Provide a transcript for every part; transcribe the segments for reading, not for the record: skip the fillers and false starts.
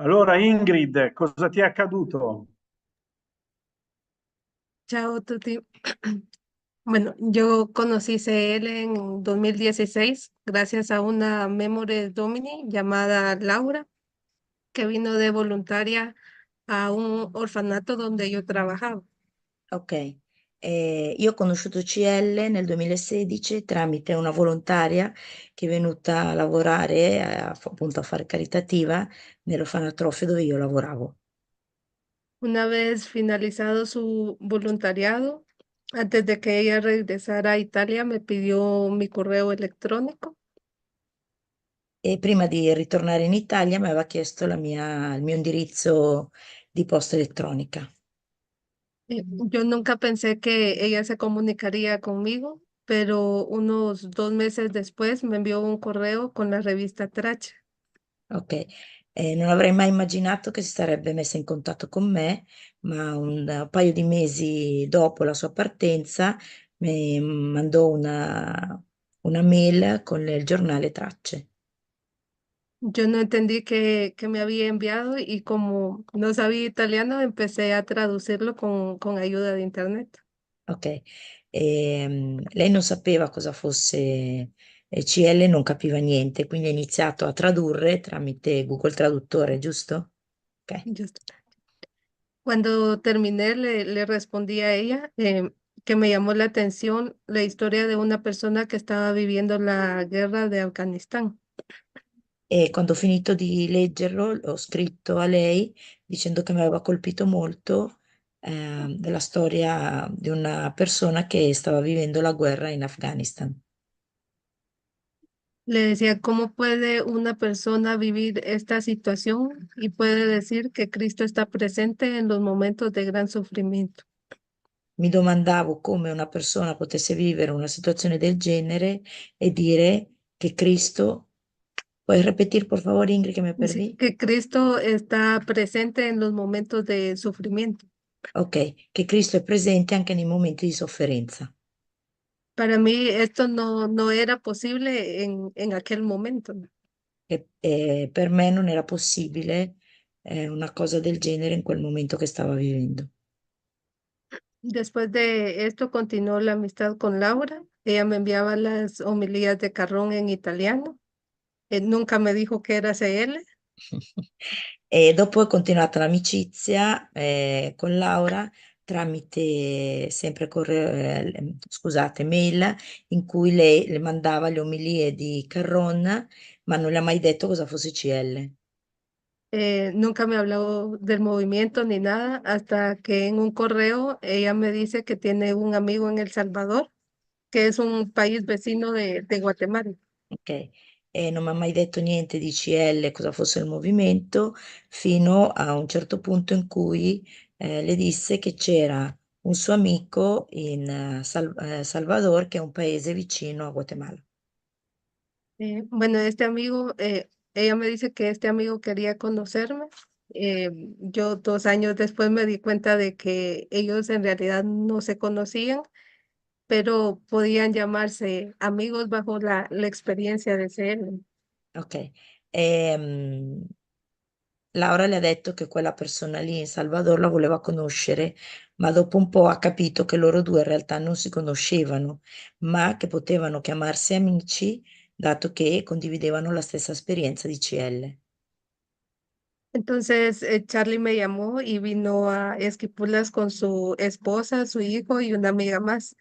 Allora, Ingrid, cosa ti è accaduto? Ciao Tuti. Bueno, yo conocí CL en 2016 gracias a una Memory Domini llamada Laura, que vino de voluntaria a un orfanato donde yo trabajaba. Ok, io ho conosciuto CL nel 2016 tramite una volontaria che è venuta a lavorare, appunto a fare caritativa nell'orfanotrofio dove io lavoravo. Una vez finalizado su voluntariado, antes de que ella regresara a Italia, me pidió mi correo electrónico. E prima di ritornare in Italia mi aveva chiesto il mio indirizzo di posta elettronica. Yo nunca pensé que ella se comunicaría conmigo, pero unos 2 meses después me envió un correo con la revista Tracha. Ok, non avrei mai immaginato che si sarebbe messa in contatto con me, ma un paio di mesi dopo la sua partenza mi mandò una mail con il giornale Tracce. Yo no entendí que me había enviado y como no sabía italiano, empecé a traducirlo con ayuda de internet. Ok, lei non sapeva cosa fosse CL, non capiva niente, quindi ha iniziato a tradurre tramite Google Traduttore, giusto? Ok. Just- Cuando terminé, le respondí a ella que me llamó la atención la historia de una persona que estaba viviendo la guerra de Afganistán. E quando ho finito di leggerlo, ho scritto a lei dicendo che mi aveva colpito molto della storia di una persona che stava vivendo la guerra in Afghanistan. Le decía, ¿cómo puede una persona vivir esta situación y puede decir que Cristo está presente en los momentos de gran sufrimiento? Mi domandavo come una persona potesse vivere una situazione del genere e dire che Cristo. ¿Puedes repetir, por favor, Ingrid, que me Sí, perdí? que Cristo está presente en los momentos de sufrimiento. Ok, che Cristo è presente anche nei momenti di sofferenza. Para mí esto no era posible en aquel momento. E per me non era possibile una cosa del genere in quel momento che stava vivendo. Después de esto continuó la amistad con Laura. Ella me enviaba las homilías de Carrón en italiano. Nunca me dijo que era CL. E dopo è continuata l'amicizia con Laura tramite sempre scusate, mail in cui lei le mandava le omilie di Carron, ma non le ha mai detto cosa fosse CL. Nunca me habló del movimiento ni nada, hasta que en un correo ella me dice que tiene un amigo en El Salvador, que es un país vecino de Guatemala. Ok, e non mi ha mai detto niente di CL, cosa fosse il movimento, fino a un certo punto in cui le disse che c'era un suo amico in Salvador, che è un paese vicino a Guatemala. Bueno, este amigo, ella me dice que este amigo quería conocerme. Yo 2 años después me di cuenta de que ellos en realidad no se conocían, pero podían llamarse amigos bajo la experiencia de ser. Ok, ehm, Laura le ha detto che quella persona lì in Salvador la voleva conoscere, ma dopo un po' ha capito che loro due in realtà non si conoscevano, ma che potevano chiamarsi amici, dato che condividevano la stessa esperienza di CL. Entonces, Charlie me llamó y vino a Esquipulas con su esposa, su hijo y una amiga más.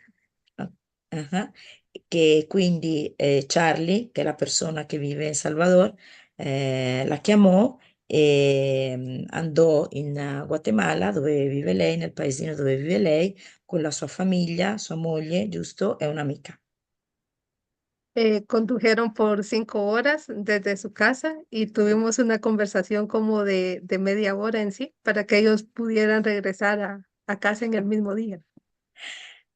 Ah, ah. Che quindi Charlie, che è la persona che vive in Salvador, la chiamò e andò in Guatemala, dove vive lei, nel paesino dove vive lei, con la sua famiglia, sua moglie, giusto, e un'amica. Condujeron por 5 horas desde su casa y tuvimos una conversación como de media hora en sí para que ellos pudieran regresar a casa en el mismo día.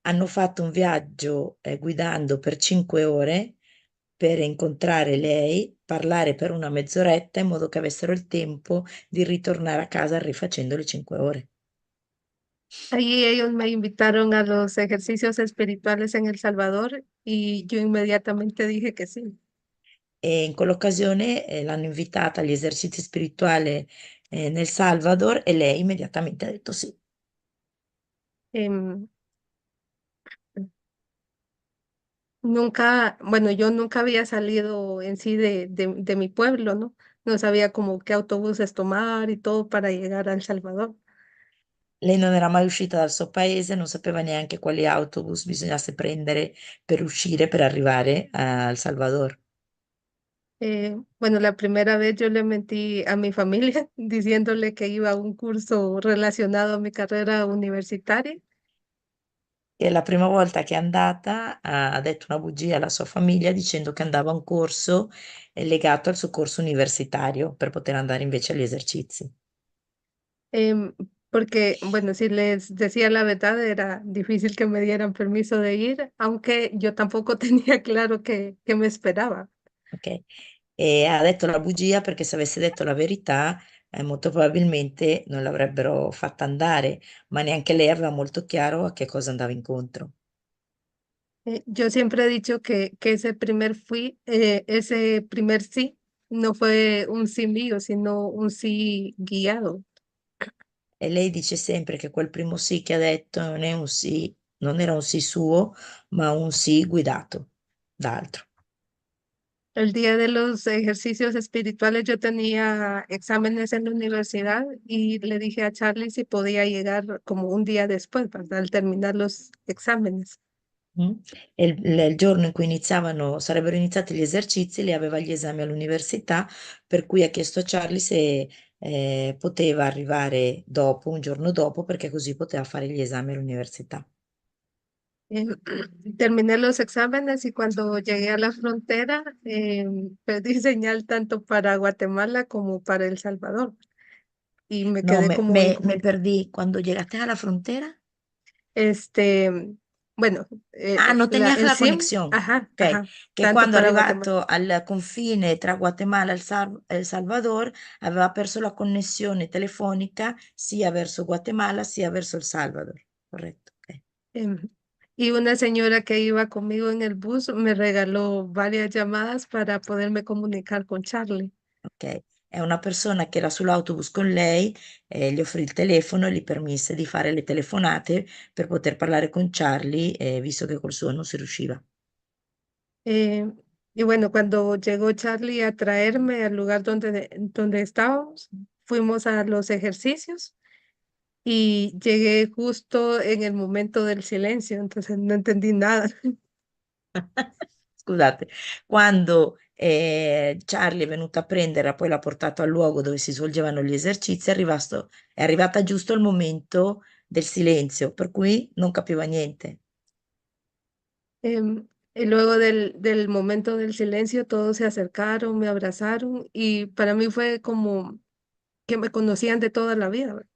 Hanno fatto un viaggio guidando per 5 ore per incontrare lei, parlare per una mezz'oretta in modo che avessero il tempo di ritornare a casa rifacendo le 5 ore. Ahí ellos me invitaron a los ejercicios espirituales en El Salvador y yo inmediatamente dije que sí. e in quell'occasione l'hanno invitata agli esercizi spirituali nel Salvador e lei immediatamente ha detto sì. Em, Nunca, bueno, yo nunca había salido en sí de mi pueblo, ¿no? No sabía como qué autobuses tomar y todo para llegar a El Salvador. Lei non era mai uscita dal suo paese, non sapeva neanche quali autobus bisognasse prendere per uscire, per arrivare a El Salvador. Bueno, la primera vez yo le mentí a mi familia diciéndole que iba a un curso relacionado a mi carrera universitaria. E la prima volta che è andata ha detto una bugia alla sua famiglia dicendo che andava a un corso legato al suo corso universitario per poter andare invece agli esercizi. em, Porque, bueno, si les decía la verdad, era difícil que me dieran permiso de ir, aunque yo tampoco tenía claro que me esperaba. Ok? E ha detto la bugia perché se avesse detto la verità, molto probabilmente non l'avrebbero fatta andare, ma neanche lei aveva molto chiaro a che cosa andava incontro. Yo siempre he dicho que ese primer sí no fue un sí mío, sino un sí guiado. E lei dice sempre che quel primo sì che ha detto non è un sì, non era un sì suo, ma un sì guidato da altro. El día de los ejercicios espirituales yo tenía exámenes en la universidad y le dije a Charlie si podía llegar como un día después, ¿verdad? Al terminar los exámenes. Mm. E il giorno in cui sarebbero iniziati gli esercizi, lei aveva gli esami all'università, per cui ha chiesto a Charlie se poteva arrivare dopo, un giorno dopo, perché così poteva fare gli esami all'università. Eh, Terminé los exámenes y cuando llegué a la frontera perdí señal tanto para Guatemala como para El Salvador y me No, quedé como me perdí. Cuando llegaste a la frontera, este, bueno, no tenías el la SIM, conexión. ajá, Ok, ajá, che tanto quando è para Guatemala. arrivato al confine tra Guatemala e El Salvador aveva perso la connessione telefonica sia verso Guatemala sia verso El Salvador. Corretto, ok. Em, y una señora que iba conmigo en el bus me regaló varias llamadas para poderme comunicar con Charlie. Ok, è una persona che era sull'autobus con lei, gli offrì il telefono e gli permise di fare le telefonate per poter parlare con Charlie, visto che col suo non si riusciva. Eh, y bueno, cuando llegó Charlie a traerme al lugar donde estábamos, fuimos a los ejercicios y llegué justo en el momento del silencio, entonces no entendí nada. Scusate, quando Charlie è venuto a prendere, poi l'ha portato al luogo dove si svolgevano gli esercizi, è arrivata giusto il momento del silenzio, per cui non capiva niente. Y luego del momento del silencio, todos se acercaron, me abrazaron y para mí fue como que me conocían de toda la vida, ¿verdad?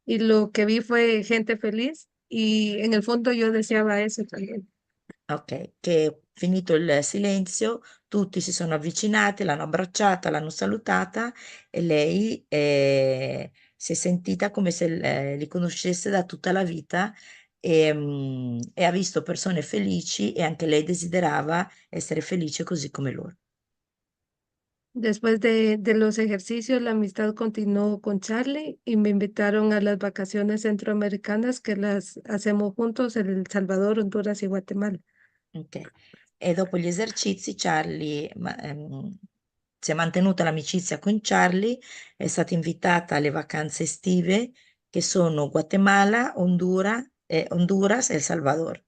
Y lo que vi fue gente feliz y en el fondo yo deseaba eso también. Ok, che finito il silenzio, tutti si sono avvicinati, l'hanno abbracciata, l'hanno salutata e lei si è sentita come se li conoscesse da tutta la vita e ha visto persone felici e anche lei desiderava essere felice così come loro. Después de los ejercicios, la amistad continuó con Charlie y me invitaron a las vacaciones centroamericanas que las hacemos juntos en El Salvador, Honduras y Guatemala. Ok. E dopo gli esercizi si è mantenuta l'amicizia con Charlie, è stata invitata alle vacanze estive che sono Guatemala, Honduras e El Salvador.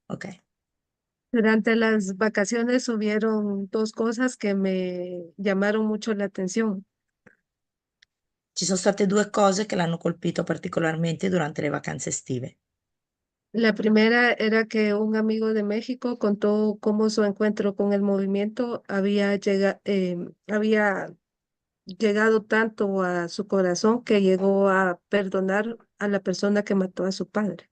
Ok. Durante las vacaciones hubieron dos cosas que me llamaron mucho la atención. Ci sono state due cose che l'hanno colpito particolarmente durante le vacanze estive. La primera era que un amigo de México contó cómo su encuentro con el movimiento había llegado tanto a su corazón que llegó a perdonar a la persona que mató a su padre.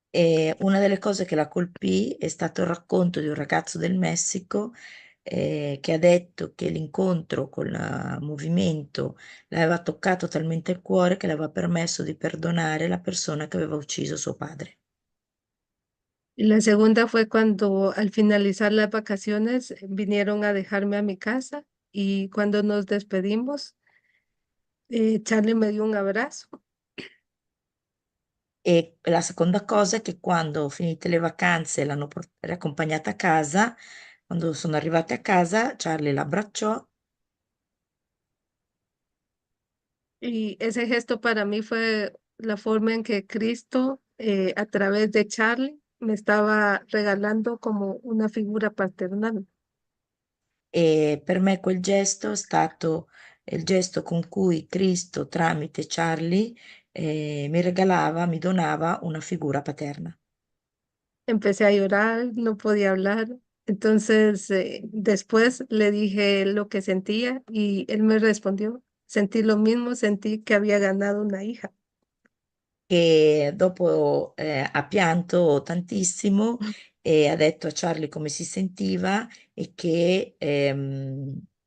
E una delle cose che la colpì è stato il racconto di un ragazzo del Messico che ha detto che l'incontro con il movimento le aveva toccato talmente il cuore che le aveva permesso di perdonare la persona che aveva ucciso suo padre. Y la segunda fue cuando al finalizar las vacaciones vinieron a dejarme a mi casa y cuando nos despedimos, Charlie me dio un abrazo. E la seconda cosa è che quando finite le vacanze l'hanno riaccompagnata a casa, quando sono arrivate a casa, Charlie l'abbracciò. Y ese gesto para mí fue la forma en que Cristo, a través de Charlie, me estaba regalando como una figura paternal. E per me quel gesto è stato il gesto con cui Cristo, tramite Charlie, mi regalava, mi donava una figura paterna. Empecé a llorar, no podía hablar. Entonces, después le dije lo que sentía y él me respondió, sentí lo mismo, sentí que había ganado una hija. Che dopo ha pianto tantissimo e ha detto a Charlie come si sentiva e che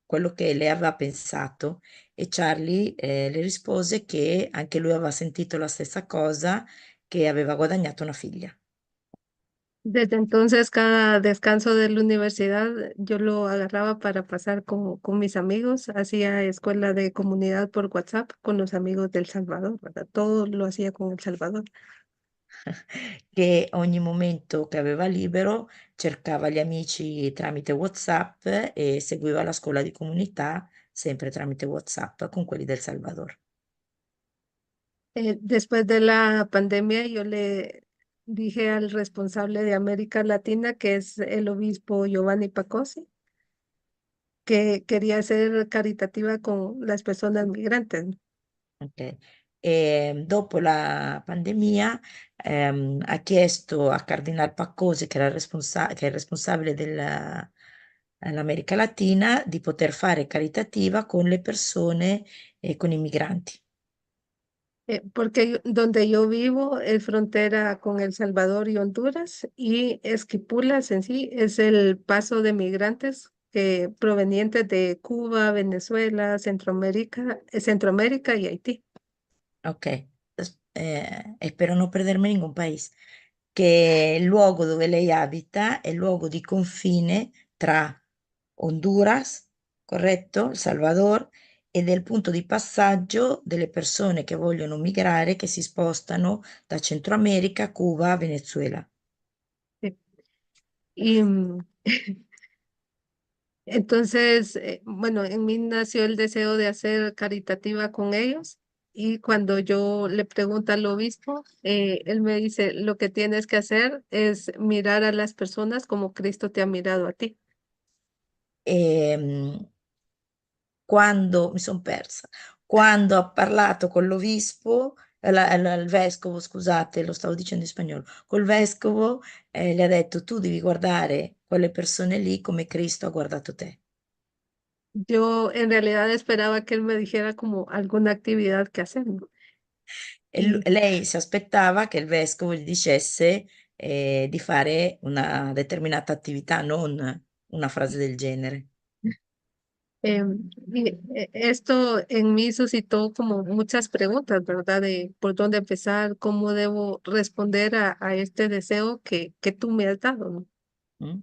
quello che lei aveva pensato. E Charlie le rispose che anche lui aveva sentito la stessa cosa, che aveva guadagnato una figlia. Desde entonces, cada descanso de la universidad, yo lo agarraba para pasar con mis amigos, hacía escuela de comunidad por WhatsApp con los amigos del Salvador, ¿verdad? Todo lo hacía con El Salvador. Che ogni momento che aveva libero cercava gli amici tramite WhatsApp e seguiva la scuola di comunità sempre tramite WhatsApp con quelli del Salvador. Después de la pandemia, yo le dije al responsable de América Latina, que es el obispo Giovanni Pacosi, que quería ser caritativa con las personas migrantes, ¿no? Ok. E dopo la pandemia ha chiesto a Cardinal Paccosi, che era che è il responsabile dell'America Latina, di poter fare caritativa con le persone e con i migranti. Porque donde yo vivo es frontera con El Salvador y Honduras y Esquipulas en sí es el paso de migrantes provenientes de Cuba, Venezuela, Centroamérica y Haití. Ok, e per non perdermi ningún paese, che il luogo dove lei abita è il luogo di confine tra Honduras, corretto, El Salvador, ed è il punto di passaggio delle persone che vogliono migrare, che si spostano da Centro America, Cuba, Venezuela. Sí. Y entonces, bueno, en mí nació el deseo de hacer caritativa con ellos y cuando yo le pregunto al obispo, él me dice, lo que tienes que hacer es mirar a las personas como Cristo te ha mirado a ti. E quando mi sono persa, quando ha parlato con l'ovescovo, il vescovo, scusate, lo stavo dicendo in spagnolo, col vescovo le ha detto tu devi guardare quelle persone lì come Cristo ha guardato te. Yo en realidad esperaba que él me dijera como alguna actividad que hacer, ¿no? E lei si aspettava che il vescovo gli dicesse di fare una determinata attività, non una frase del genere. Esto en mí suscitó como muchas preguntas, ¿verdad? De por dónde empezar, cómo debo responder a este deseo que tú me has dado, ¿no? Mm?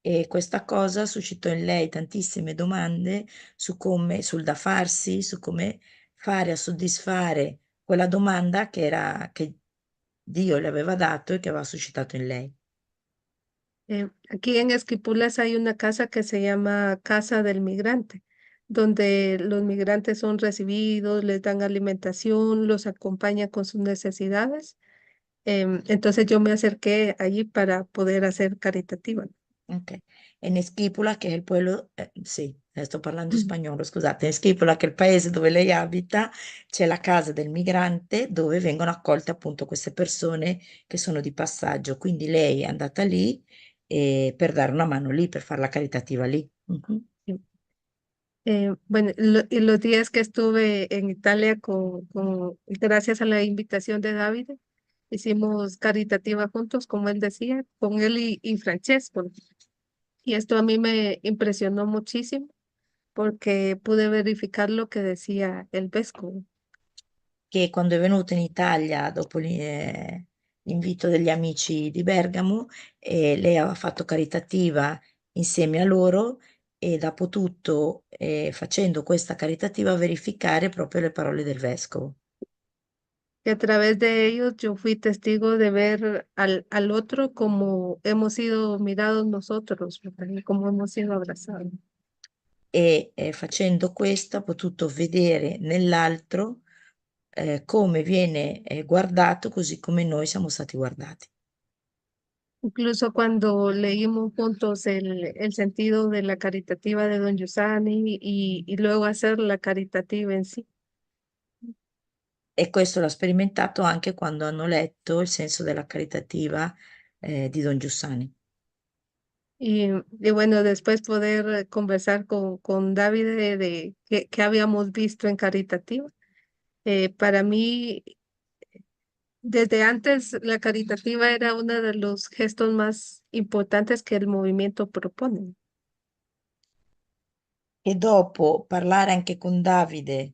E questa cosa suscitò in lei tantissime domande su come, sul da farsi, su come fare a soddisfare quella domanda che Dio le aveva dato e che aveva suscitato in lei. Aquí en Esquipulas hay una casa que se llama Casa del Migrante, donde los migrantes son recibidos, les dan alimentación, los acompañan con sus necesidades. Entonces yo me acerqué allí para poder hacer caritativa. Ok. E in Esquipola, che è il pueblo, sì, sto parlando spagnolo, scusate, in Esquipola, che è il paese dove lei abita, c'è la casa del migrante dove vengono accolte appunto queste persone che sono di passaggio. Quindi lei è andata lì per dare una mano lì, per fare la caritativa lì. Mhm. Bueno, y los días que estuve en Italia gracias a la invitación de David, hicimos caritativa juntos, como él decía, con él y Francesco. Y esto a mí me impresionó muchísimo porque pude verificar lo que decía el vescovo. Che quando è venuto in Italia dopo l'invito degli amici di Bergamo e lei aveva fatto caritativa insieme a loro ed ha potuto, facendo questa caritativa, verificare proprio le parole del vescovo. Que a través de ellos yo fui testigo de ver al otro como hemos sido mirados nosotros, ¿verdad? Y como hemos sido abrazados. E facendo questo ha potuto vedere nell'altro come viene guardato così come noi siamo stati guardati. Incluso cuando leímos juntos el sentido de la caritativa de Don Giussani y luego hacer la caritativa en sí. E questo l'ho sperimentato anche quando hanno letto il senso della caritativa di Don Giussani. Y bueno, después poder conversar con David de qué habíamos visto en caritativa. Para mí, desde antes, la caritativa era uno de los gestos más importantes que el movimiento propone. E dopo parlare anche con Davide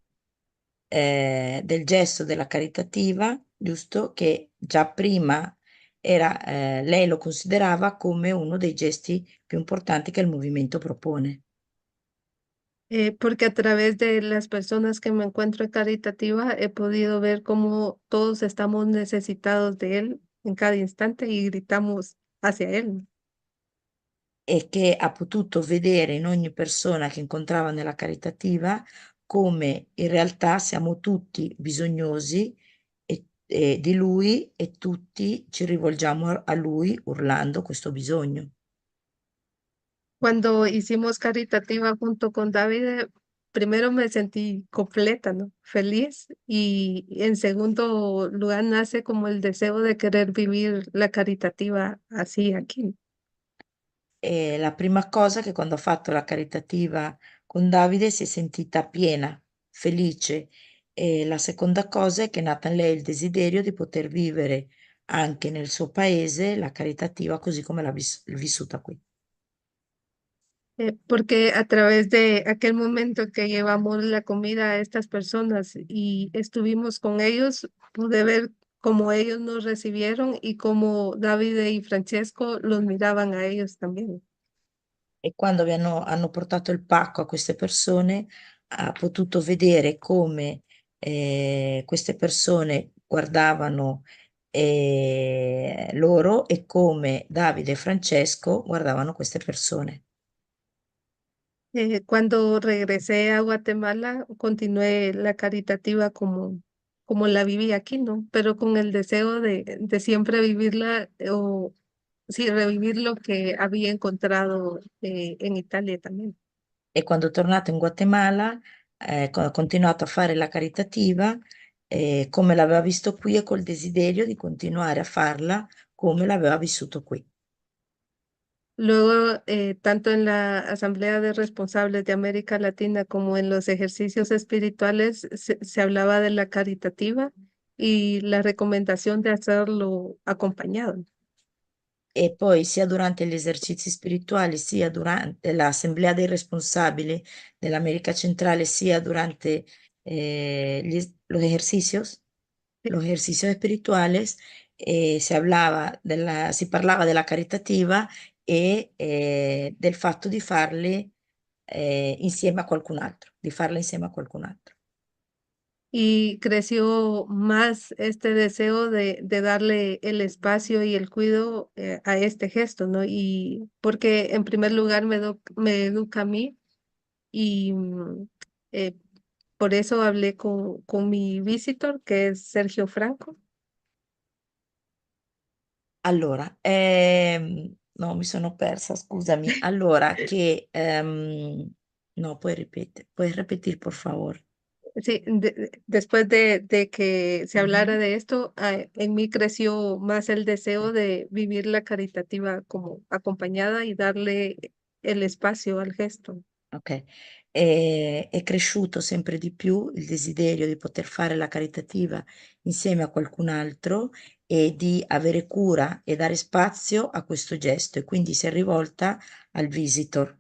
del gesto della caritativa, giusto? Che già prima era, lei lo considerava come uno dei gesti più importanti che il movimento propone. Porque a través de las personas que me encuentro en caritativa he podido ver cómo todos estamos necesitados de él en cada instante y gritamos hacia él. E che ha potuto vedere in ogni persona che incontrava nella caritativa come in realtà siamo tutti bisognosi di lui e tutti ci rivolgiamo a lui urlando questo bisogno. Cuando hicimos caritativa junto con David, primero me sentí completa, ¿no? Feliz y en segundo lugar nace como el deseo de querer vivir la caritativa así aquí. E la prima cosa è che quando ha fatto la caritativa con Davide si è sentita piena, felice e la seconda cosa è che è nata in lei il desiderio di poter vivere anche nel suo paese la caritativa così come l'ha vissuta qui. Porque a través de aquel momento que llevamos la comida a estas personas y estuvimos con ellos, pude ver cómo ellos nos recibieron y cómo David y Francesco los miraban a ellos también. E quando hanno portato il pacco a queste persone, ha potuto vedere come queste persone guardavano loro e come Davide e Francesco guardavano queste persone. Cuando regresé a Guatemala, continué la caritativa como la viví aquí, ¿no? Pero con el deseo de siempre vivirla o sí, revivir lo que había encontrado en Italia también. E quando è tornato in Guatemala, ha continuato a fare la caritativa come l'aveva visto qui e col desiderio di continuare a farla come l'aveva vissuto qui. Luego, tanto en la Asamblea de Responsables de América Latina como en los ejercicios espirituales, se hablaba de la caritativa y la recomendación de hacerlo acompañado. E poi sia durante gli esercizi spirituali, sia durante l'assemblea dei responsabili dell'America Centrale, sia durante los ejercicios, los ejercicios espirituales, si parlava della caritativa e del fatto di farle insieme a qualcun altro, di farla insieme a qualcun altro. Y creció más este deseo de darle el espacio y el cuidado a este gesto, ¿no? Y porque en primer lugar me educa a mí y eh, por eso hablé con mi visitor, que es Sergio Franco. Allora, no, mi sono persa, scusami. Allora, no, puoi repetir, por favor. Sí, después de que se hablara de esto, en mí creció más el deseo de vivir la caritativa como acompañada y darle el espacio al gesto. Ok. È cresciuto sempre di più il desiderio di poter fare la caritativa insieme a qualcun altro e di avere cura e dare spazio a questo gesto e quindi si è rivolta al visitor,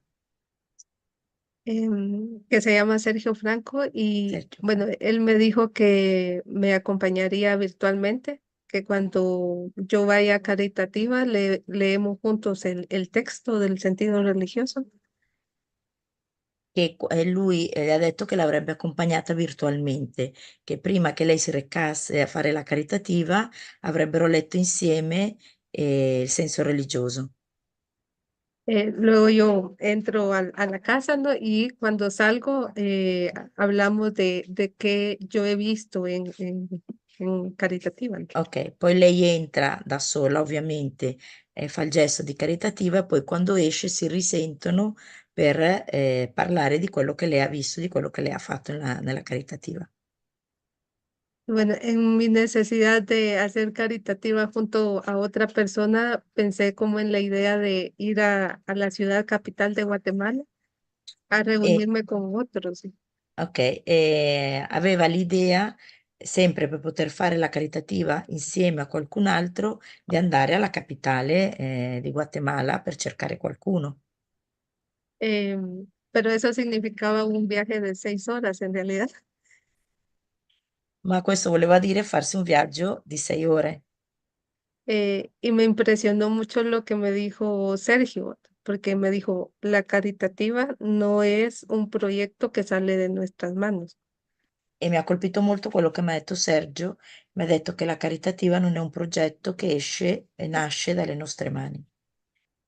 Que se llama Sergio Franco y Sergio bueno, Franco. él me dijo que me acompañaría virtualmente, que cuando yo vaya a caritativa leemos juntos el texto del sentido religioso. Lui le ha detto che l'avrebbe accompagnata virtualmente, che prima che lei si recasse a fare la caritativa avrebbero letto insieme il senso religioso. Luego yo entro a la casa, ¿no? Y cuando salgo hablamos de qué yo he visto en caritativa, ¿no? Ok, poi lei entra da sola, ovviamente, fa il gesto di caritativa e poi quando esce si risentono per parlare di quello che lei ha visto, di quello che lei ha fatto nella caritativa. Bueno, en mi necesidad de hacer caritativa junto a otra persona, pensé como en la idea de ir a la ciudad capital de Guatemala a E, reunirme con otros. ¿Sí? ok, aveva l'idea, sempre per poter fare la caritativa insieme a qualcun altro, di andare alla capitale di Guatemala per cercare qualcuno. Pero eso significaba un viaje de 6 horas en realidad. Ma questo voleva dire farsi un viaggio di 6 ore. Y me impresionó mucho lo que me dijo Sergio, porque me dijo, la caritativa no es un proyecto que sale de nuestras manos. E mi ha colpito molto quello che mi ha detto Sergio, mi ha detto che la caritativa non è un progetto che esce e nasce dalle nostre mani.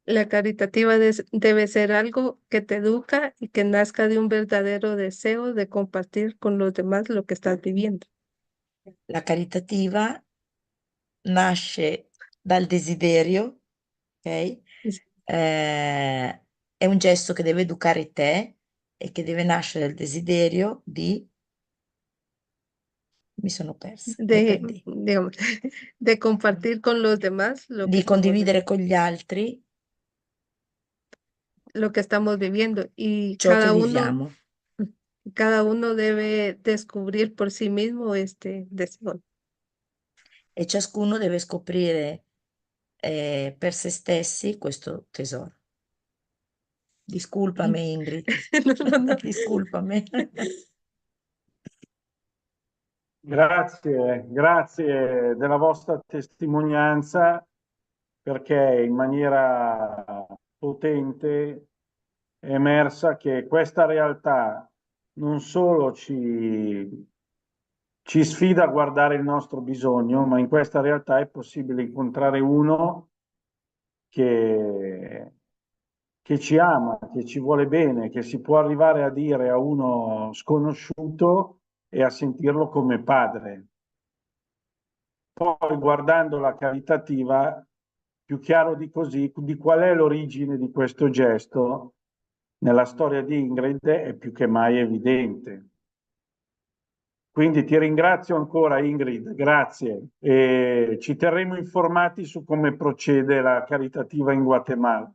La caritativa debe ser algo que te educa y que nazca de un verdadero deseo de compartir con los demás lo que estás viviendo. La caritativa nasce dal desiderio, ok? Sí. È un gesto che deve educare te e che deve nascere dal desiderio di... Mi sono persa, mi perdi. Digamos, de compartir con los demás lo que Di condividere con gli altri lo que estamos viviendo y ciò che viviamo cada uno debe descubrir por sí mismo este deseo. e ciascuno deve scoprire per se stessi questo tesoro. Disculpami, Ingrid. No, no. Disculpami. Grazie, grazie della vostra testimonianza perché in maniera potente è emersa che questa realtà non solo ci sfida a guardare il nostro bisogno, ma in questa realtà è possibile incontrare uno che, che ci ama, che ci vuole bene, che si può arrivare a dire a uno sconosciuto e a sentirlo come padre. Poi guardando la caritativa, più chiaro di così, di qual è l'origine di questo gesto, nella storia di Ingrid è più che mai evidente. Quindi ti ringrazio ancora Ingrid, grazie. E ci terremo informati su come procede la caritativa in Guatemala.